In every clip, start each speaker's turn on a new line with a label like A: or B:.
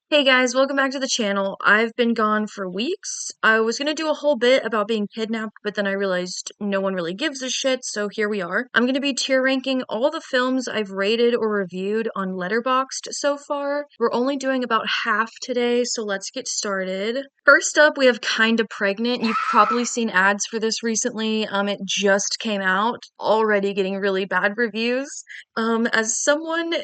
A: Hey guys, welcome back to the channel. I've been gone for weeks. I was gonna do a whole bit about being kidnapped, but then I realized no one really gives a shit, so here we are. I'm gonna be tier ranking all the films I've rated or reviewed on Letterboxd so far. We're only doing about half today, so let's get started. First up, we have Kinda Pregnant. You've probably seen ads for this recently. It just came out, already getting really bad reviews. As someone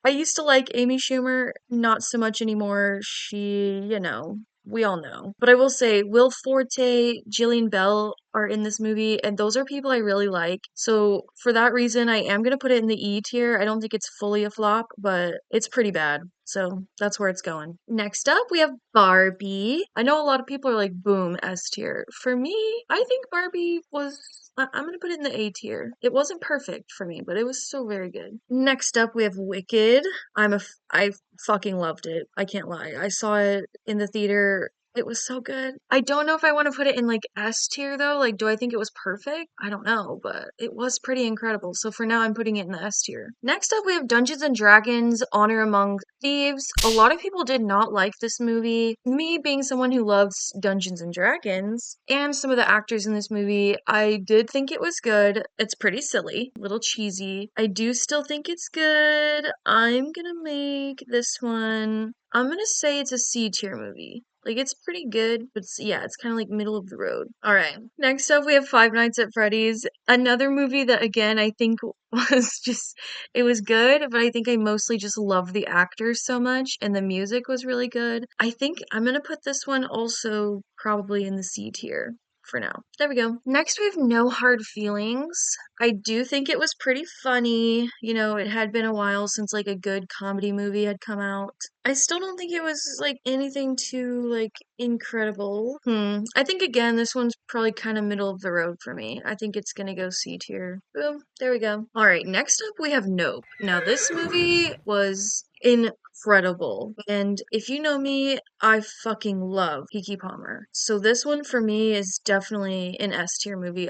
A: I used to like Amy Schumer, not so much anymore. We all know. But I will say, Will Forte, Jillian Bell are in this movie, and those are people I really like. So for that reason, I am gonna put it in the E tier. I don't think it's fully a flop, but it's pretty bad. So that's where it's going. Next up, we have Barbie. I know a lot of people are like, boom, S tier. For me, I think Barbie was I'm gonna put it in the A tier. It wasn't perfect for me, but it was still very good. Next up, we have Wicked. I fucking loved it. I can't lie. I saw it in the theater. It was so good. I don't know if I want to put it in like S tier though. Like, do I think it was perfect? I don't know, but it was pretty incredible. So for now, I'm putting it in the S tier. Next up, we have Dungeons and Dragons: Honor Among Thieves. A lot of people did not like this movie. Me being someone who loves Dungeons and Dragons and some of the actors in this movie, I did think it was good. It's pretty silly, a little cheesy. I do still think it's good. I'm gonna make this one, I'm gonna say it's a C tier movie. Like, it's pretty good, but yeah, it's kind of like middle of the road. All right. Next up, we have Five Nights at Freddy's, another movie that, again, I think was just, it was good, but I think I mostly just loved the actors so much, and the music was really good. I think I'm gonna put this one also probably in the C tier for now. There we go. Next, we have No Hard Feelings. I do think it was pretty funny. You know, it had been a while since like a good comedy movie had come out. I still don't think it was like anything too like incredible. I think again this one's probably kind of middle of the road for me. I think it's gonna go C tier. Boom, there we go. All right, next up we have Nope. Now this movie was incredible. And if you know me, I fucking love Kiki Palmer. So this one for me is definitely an S tier movie.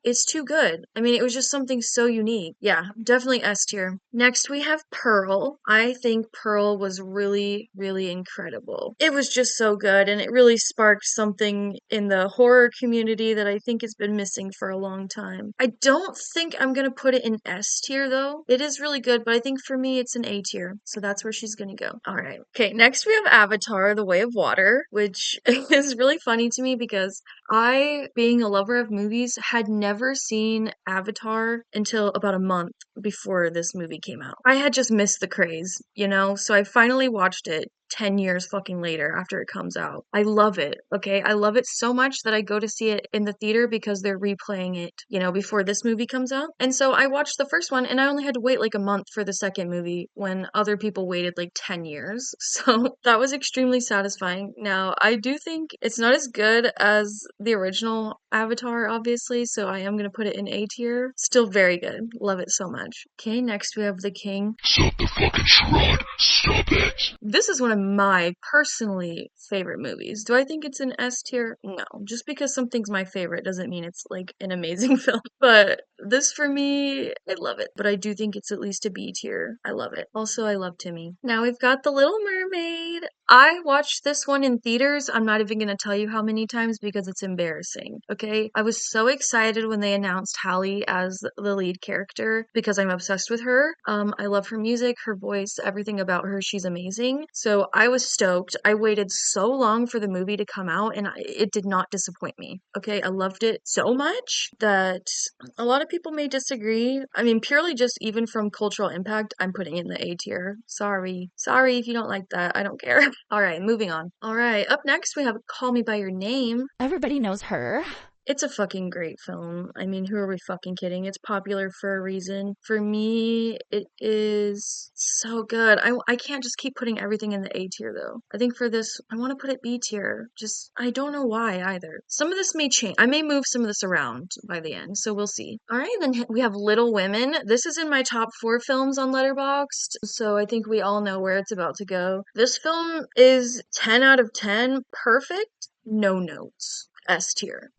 A: It's too good. I mean, it was just something so unique. Yeah, definitely S tier. Next, we have Pearl. I think Pearl was really, really incredible. It was just so good, and it really sparked something in the horror community that I think has been missing for a long time. I don't think I'm gonna put it in S tier though. It is really good, but I think for me it's an A tier. So that's where she's gonna go. All right. Okay, next we have Avatar: The Way of Water, which is really funny to me because I, being a lover of movies, had never seen Avatar until about a month before this movie came out. I had just missed the craze, you know? So I finally watched it 10 years fucking later after it comes out. I love it, okay? I love it so much that I go to see it in the theater because they're replaying it, you know, before this movie comes out. And so I watched the first one and I only had to wait like a month for the second movie when other people waited like 10 years. So that was extremely satisfying. Now, I do think it's not as good as the original Avatar, obviously, so I am going to put it in A tier. Still very good. Love it so much. Okay, next we have The King.
B: Stop the fucking charade. Stop it.
A: This is one of my personally favorite movies. Do I think it's an S tier? No. Just because something's my favorite doesn't mean it's like an amazing film. But this for me, I love it. But I do think it's at least a B tier. I love it. Also, I love Timmy. Now we've got The Little Mermaid. I watched this one in theaters. I'm not even going to tell you how many times because it's embarrassing. Okay. I was so excited when they announced Hallie as the lead character because I'm obsessed with her. I love her music, her voice, everything about her. She's amazing. So I was stoked. I waited so long for the movie to come out and it did not disappoint me. Okay. I loved it so much that a lot of people may disagree. I mean, purely just even from cultural impact, I'm putting it in the A tier. Sorry. Sorry if you don't like that. I don't care. All right, moving on. All right, up next we have Call Me by Your Name.
C: Everybody knows her.
A: It's a fucking great film. I mean, who are we fucking kidding? It's popular for a reason. For me, it is so good. I can't just keep putting everything in the A tier though. I think for this, I want to put it B tier. Just, I don't know why either. Some of this may change. I may move some of this around by the end, so we'll see. All right, then we have Little Women. This is in my top 4 films on Letterboxd, so I think we all know where it's about to go. This film is 10 out of 10, perfect, no notes. S tier.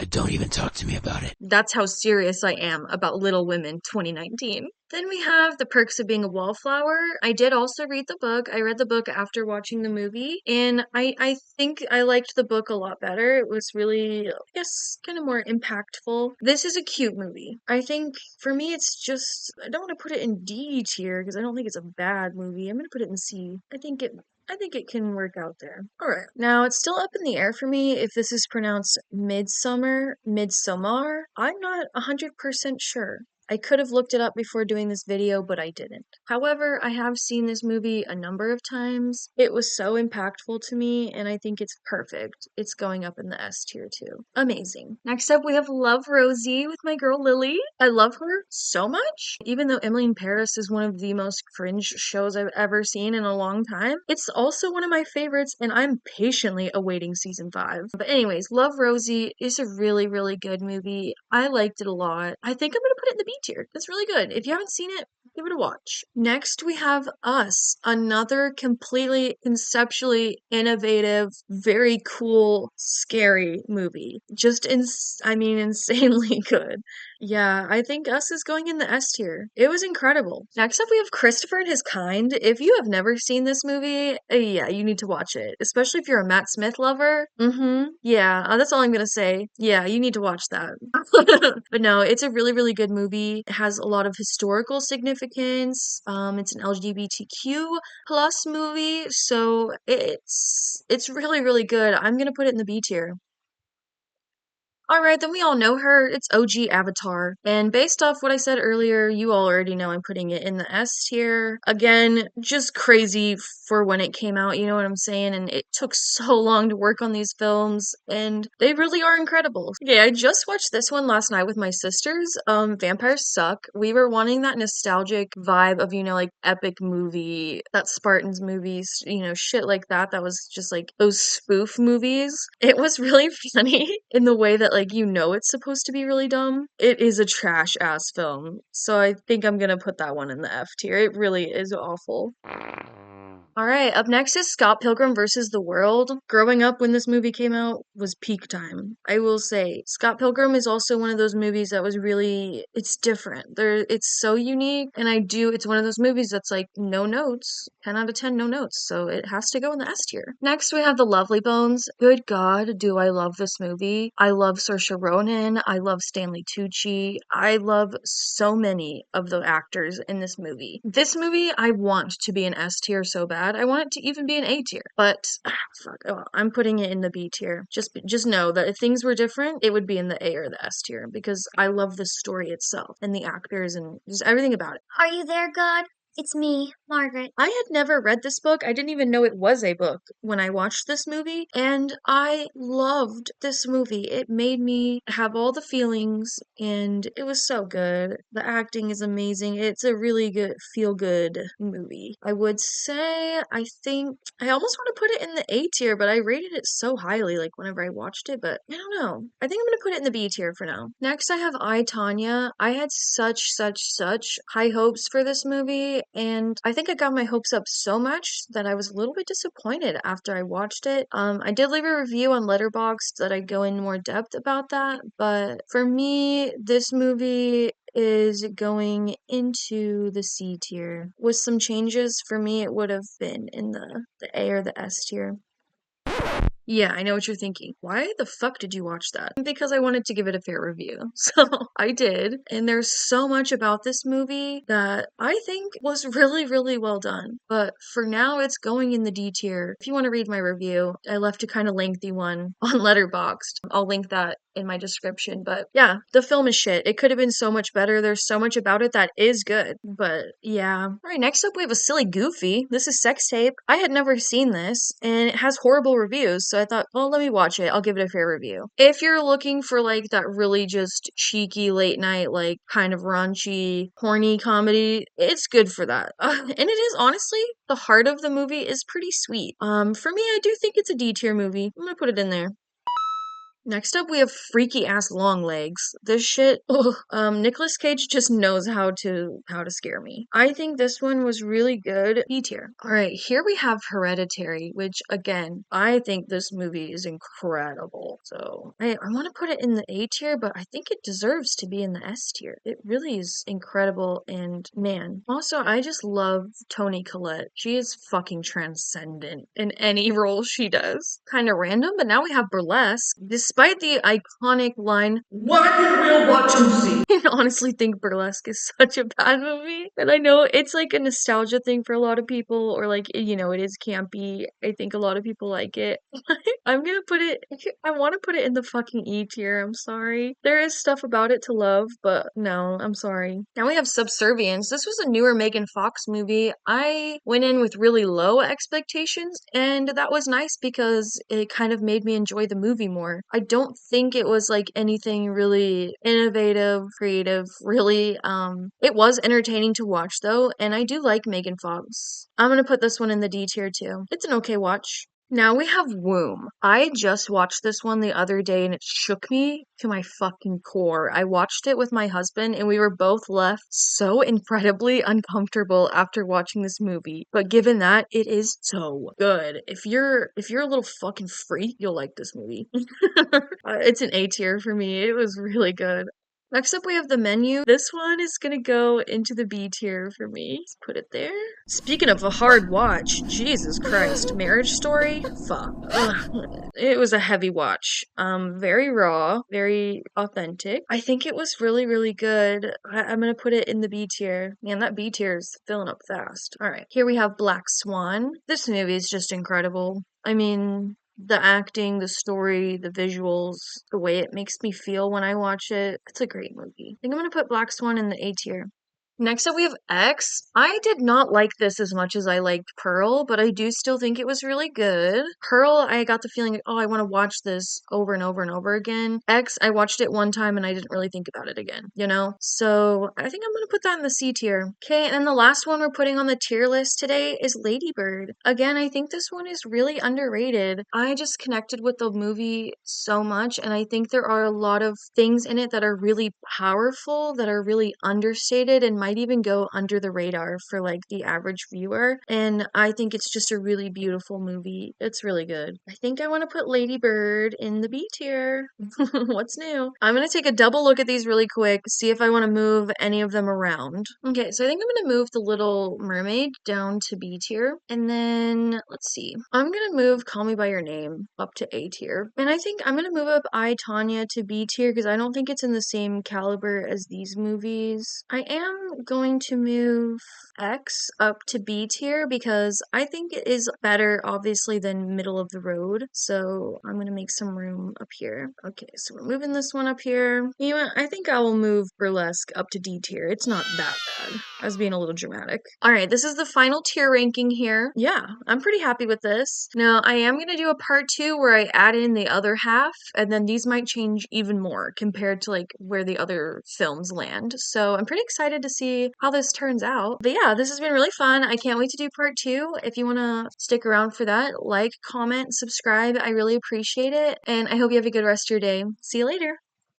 B: Don't even talk to me about it.
A: That's how serious I am about Little Women 2019. Then we have The Perks of Being a Wallflower. I did also read the book. I read the book after watching the movie, and I think I liked the book a lot better. It was really, I guess, kind of more impactful. This is a cute movie. I think for me, it's just, I don't want to put it in D tier because I don't think it's a bad movie. I'm going to put it in C. I think it can work out there. All right. Now it's still up in the air for me if this is pronounced Midsummer. I'm not 100% sure. I could have looked it up before doing this video, but I didn't. However, I have seen this movie a number of times. It was so impactful to me, and I think it's perfect. It's going up in the S tier too. Amazing. Next up, we have Love Rosie with my girl Lily. I love her so much. Even though Emily in Paris is one of the most cringe shows I've ever seen in a long time, it's also one of my favorites, and I'm patiently awaiting season 5. But anyways, Love Rosie is a really, really good movie. I liked it a lot. I think I'm gonna put it in the B tier. It's really good. If you haven't seen it, give it a watch. Next, we have Us, another completely conceptually innovative, very cool, scary movie. Just, insanely good. Yeah, I think Us is going in the S tier. It was incredible. Next up, we have Christopher and His Kind. If you have never seen this movie, yeah, you need to watch it, especially if you're a Matt Smith lover. Yeah, that's all I'm gonna say. Yeah, you need to watch that. But no, it's a really, really good movie. It has a lot of historical significance. It's an LGBTQ plus movie, so it's really, really good. I'm gonna put it in the B tier. All right, then we all know her. It's OG Avatar. And based off what I said earlier, you all already know I'm putting it in the S tier. Again, just crazy for when it came out, you know what I'm saying? And it took so long to work on these films, and they really are incredible. Okay, I just watched this one last night with my sisters. Vampires Suck. We were wanting that nostalgic vibe of, like epic movie, that Spartans movies, shit like that. That was just like those spoof movies. It was really funny in the way that it's supposed to be really dumb. It is a trash ass film. So I think I'm gonna put that one in the F tier. It really is awful. All right, up next is Scott Pilgrim versus the World. Growing up when this movie came out was peak time. I will say, Scott Pilgrim is also one of those movies that was really, it's different. It's so unique, and it's one of those movies that's like no notes, 10 out of 10 no notes, so it has to go in the S tier. Next, we have The Lovely Bones. Good God, do I love this movie. I love Saoirse Ronan. I love Stanley Tucci. I love so many of the actors in this movie. This movie, I want to be an S tier so bad. I want it to even be an A tier, but fuck, I'm putting it in the B tier. Just know that if things were different, it would be in the A or the S tier because I love the story itself and the actors and just everything about it.
C: Are you there, God? It's me, Margaret.
A: I had never read this book. I didn't even know it was a book when I watched this movie, and I loved this movie. It made me have all the feelings, and it was so good. The acting is amazing. It's a really good, feel-good movie. I would say, I think, I almost want to put it in the A tier, but I rated it so highly, whenever I watched it, but I don't know. I think I'm gonna put it in the B tier for now. Next, I have I, Tanya. I had such high hopes for this movie, and I think I got my hopes up so much that I was a little bit disappointed after I watched it. I did leave a review on Letterboxd that I go in more depth about that, but for me, this movie is going into the C tier. With some changes, for me, it would have been in the A or the S tier. Yeah, I know what you're thinking. Why the fuck did you watch that? Because I wanted to give it a fair review. So I did. And there's so much about this movie that I think was really, really well done. But for now, it's going in the D tier. If you want to read my review, I left a kind of lengthy one on Letterboxd. I'll link that in my description. But yeah, the film is shit. It could have been so much better. There's so much about it that is good. But yeah. All right, next up we have a silly Goofy. This is Sex Tape. I had never seen this, and it has horrible reviews. So I thought, well, let me watch it. I'll give it a fair review. If you're looking for that really just cheeky late night, kind of raunchy, horny comedy, it's good for that. And it is honestly, the heart of the movie is pretty sweet. For me, I do think it's a D tier movie. I'm gonna put it in there. Next up, we have freaky ass long legs. This shit, ugh. Nicolas Cage just knows how to scare me. I think this one was really good. B tier. All right, here we have Hereditary, which again, I think this movie is incredible. So I want to put it in the A tier, but I think it deserves to be in the S tier. It really is incredible, and man, also I just love Toni Collette. She is fucking transcendent in any role she does. Kind of random, but now we have Burlesque. Despite the iconic line, "Wagon wheel what you see." I honestly think Burlesque is such a bad movie. And I know it's like a nostalgia thing for a lot of people, or like, it is campy. I think a lot of people like it. I'm gonna put it, I want to put it in the fucking E tier. I'm sorry. There is stuff about it to love, but no, I'm sorry. Now we have Subservience. This was a newer Megan Fox movie. I went in with really low expectations, and that was nice because it kind of made me enjoy the movie more. I don't think it was like anything really innovative, creative, really. It was entertaining to watch though, and I do like Megan Fox. I'm gonna put this one in the D tier too. It's an okay watch. Now we have Womb. I just watched this one the other day and it shook me to my fucking core. I watched it with my husband and we were both left so incredibly uncomfortable after watching this movie. But given that, it is so good. If you're a little fucking freak, you'll like this movie. It's an A tier for me. It was really good. Next up, we have The Menu. This one is gonna go into the B tier for me. Let's put it there. Speaking of a hard watch, Jesus Christ, Marriage Story? Fuck. Ugh. It was a heavy watch. Very raw, very authentic. I think it was really, really good. I'm gonna put it in the B tier. Man, that B tier is filling up fast. Alright, here we have Black Swan. This movie is just incredible. I mean, the acting, the story, the visuals, the way it makes me feel when I watch it. It's a great movie. I think I'm gonna put Black Swan in the A tier. Next up, we have X. I did not like this as much as I liked Pearl, but I do still think it was really good. Pearl, I got the feeling, like, oh, I want to watch this over and over and over again. X, I watched it one time and I didn't really think about it again, you know? So I think I'm going to put that in the C tier. Okay, and then the last one we're putting on the tier list today is Lady Bird. Again, I think this one is really underrated. I just connected with the movie so much, and I think there are a lot of things in it that are really powerful, that are really understated, and might even go under the radar for like the average viewer. And I think it's just a really beautiful movie. It's really good. I think I want to put Lady Bird in the B tier. What's new? I'm going to take a double look at these really quick, see if I want to move any of them around. Okay, so I think I'm going to move The Little Mermaid down to B tier. And then, let's see. I'm going to move Call Me By Your Name up to A tier. And I think I'm going to move up I, Tanya to B tier because I don't think it's in the same caliber as these movies. I am going to move X up to B tier because I think it is better, obviously, than middle of the road. So I'm going to make some room up here. Okay, so we're moving this one up here. You know what? I think I will move Burlesque up to D tier. It's not that bad. I was being a little dramatic. All right, this is the final tier ranking here. Yeah, I'm pretty happy with this. Now, I am going to do a part 2 where I add in the other half, and then these might change even more compared to like where the other films land. So I'm pretty excited to see how this turns out. But yeah, this has been really fun. I can't wait to do part 2. If you want to stick around for that, like, comment, subscribe. I really appreciate it. And I hope you have a good rest of your day. See you later.